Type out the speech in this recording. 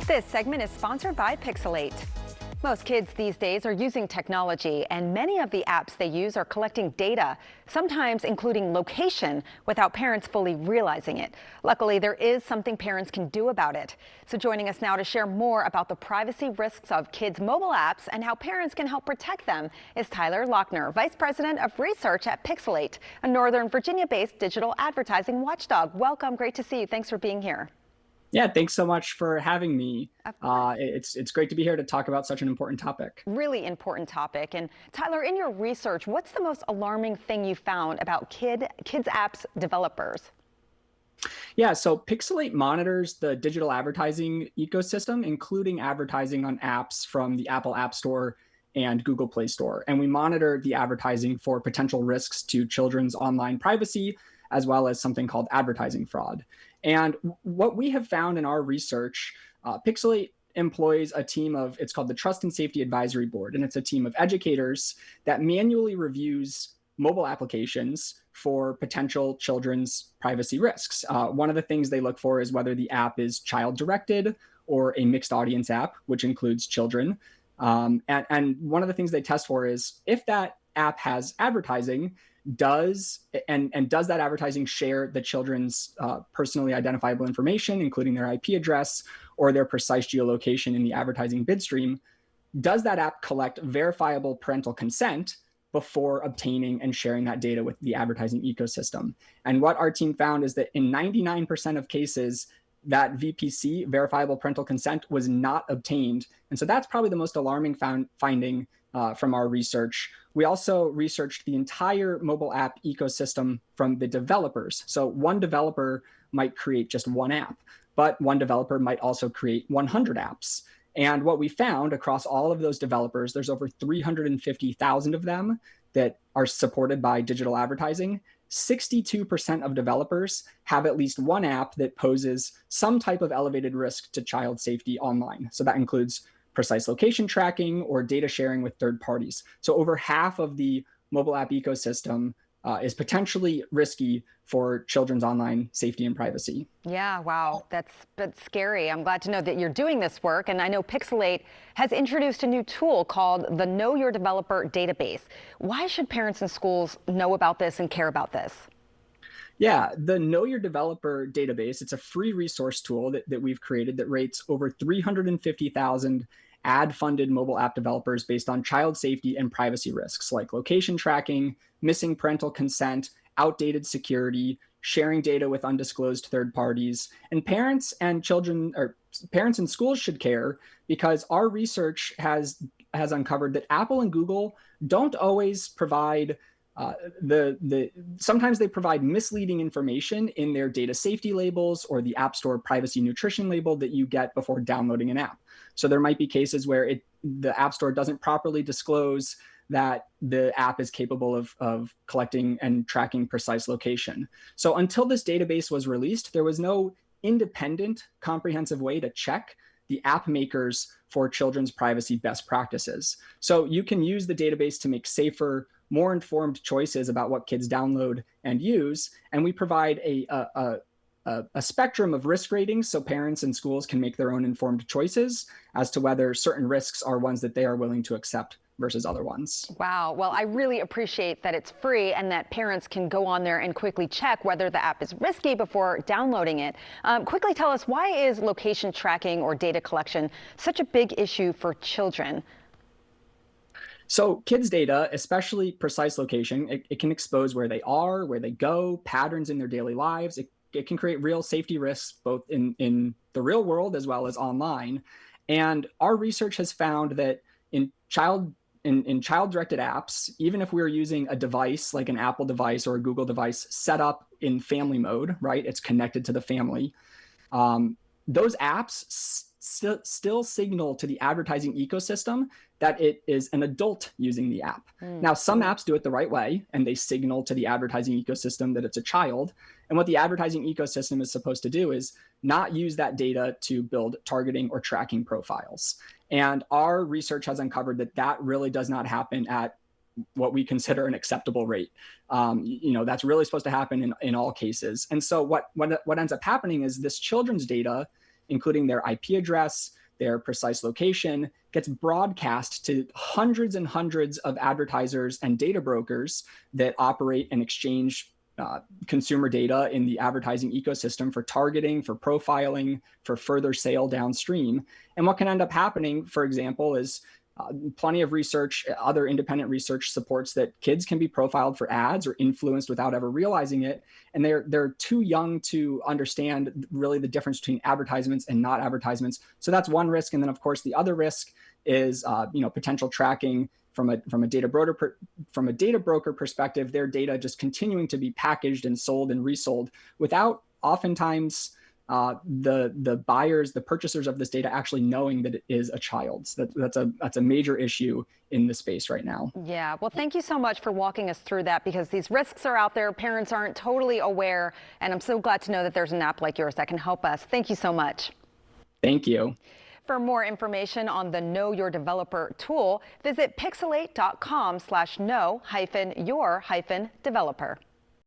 This segment is sponsored by Pixalate. Most kids these days are using technology, and many of the apps they use are collecting data, sometimes including location, without parents fully realizing it. Luckily, there is something parents can do about it. So joining us now to share more about the privacy risks of kids' mobile apps and how parents can help protect them is Tyler Lochner, Vice President of Research at Pixalate, a Northern Virginia-based digital advertising watchdog. Welcome. Great to see you. Thanks for being here. Yeah, thanks so much for having me. Of course. It's great to be here to talk about such an important topic. Really important topic. And Tyler, in your research, what's the most alarming thing you found about kids apps developers? Yeah, so Pixalate monitors the digital advertising ecosystem, including advertising on apps from the Apple App Store and Google Play Store. And we monitor the advertising for potential risks to children's online privacy, as well as something called advertising fraud. And what we have found in our research, Pixalate employs a team of, it's called the Trust and Safety Advisory Board, and it's a team of educators that manually reviews mobile applications for potential children's privacy risks. One of the things they look for is whether the app is child-directed or a mixed audience app, which includes children. And one of the things they test for is if that app has advertising, does that advertising share the children's personally identifiable information, including their IP address or their precise geolocation in the advertising bid stream? Does that app collect verifiable parental consent before obtaining and sharing that data with the advertising ecosystem? And what our team found is that in 99% of cases, that VPC, verifiable parental consent, was not obtained. And so that's probably the most alarming finding from our research. We also researched the entire mobile app ecosystem from the developers. So one developer might create just one app, but one developer might also create 100 apps. And what we found across all of those developers, there's over 350,000 of them that are supported by digital advertising. 62% of developers have at least one app that poses some type of elevated risk to child safety online. So that includes precise location tracking or data sharing with third parties. So over half of the mobile app ecosystem is potentially risky for children's online safety and privacy. Yeah, wow, that's scary. I'm glad to know that you're doing this work. And I know Pixalate has introduced a new tool called the Know Your Developer database. Why should parents and schools know about this and care about this? Yeah, the Know Your Developer database, it's a free resource tool that we've created that rates over 350,000 ad-funded mobile app developers based on child safety and privacy risks like location tracking, missing parental consent, outdated security, sharing data with undisclosed third parties. And parents and schools should care because our research has uncovered that Apple and Google don't always provide sometimes they provide misleading information in their data safety labels or the App Store privacy nutrition label that you get before downloading an app. So there might be cases where the App Store doesn't properly disclose that the app is capable of collecting and tracking precise location. So until this database was released, there was no independent, comprehensive way to check the app makers for children's privacy best practices. So you can use the database to make safer, more informed choices about what kids download and use. And we provide a spectrum of risk ratings so parents and schools can make their own informed choices as to whether certain risks are ones that they are willing to accept versus other ones. Wow. Well, I really appreciate that it's free and that parents can go on there and quickly check whether the app is risky before downloading it. Quickly tell us, why is location tracking or data collection such a big issue for children? So kids' data, especially precise location, it can expose where they are, where they go, patterns in their daily lives. It can create real safety risks both in the real world as well as online. And our research has found that in child-directed apps, even if we're using a device like an Apple device or a Google device set up in family mode, right? It's connected to the family. Those apps still signal to the advertising ecosystem that it is an adult using the app. Now, some apps do it the right way, and they signal to the advertising ecosystem that it's a child. And what the advertising ecosystem is supposed to do is not use that data to build targeting or tracking profiles. And our research has uncovered that that really does not happen at what we consider an acceptable rate. That's really supposed to happen in all cases. And so what ends up happening is this children's data including their IP address, their precise location, gets broadcast to hundreds and hundreds of advertisers and data brokers that operate and exchange consumer data in the advertising ecosystem for targeting, for profiling, for further sale downstream. And what can end up happening, for example, is plenty of research, other independent research supports that kids can be profiled for ads or influenced without ever realizing it. And they're too young to understand really the difference between advertisements and not advertisements. So that's one risk. And then of course the other risk is potential tracking from a data broker perspective, their data just continuing to be packaged and sold and resold without oftentimes the buyers, the purchasers of this data actually knowing that it is a child's. That's a major issue in the space right now. Yeah, well, thank you so much for walking us through that, because these risks are out there. Parents aren't totally aware, and I'm so glad to know that there's an app like yours that can help us. Thank you so much. Thank you. For more information on the Know Your Developer tool, visit pixalate.com/know-your-developer.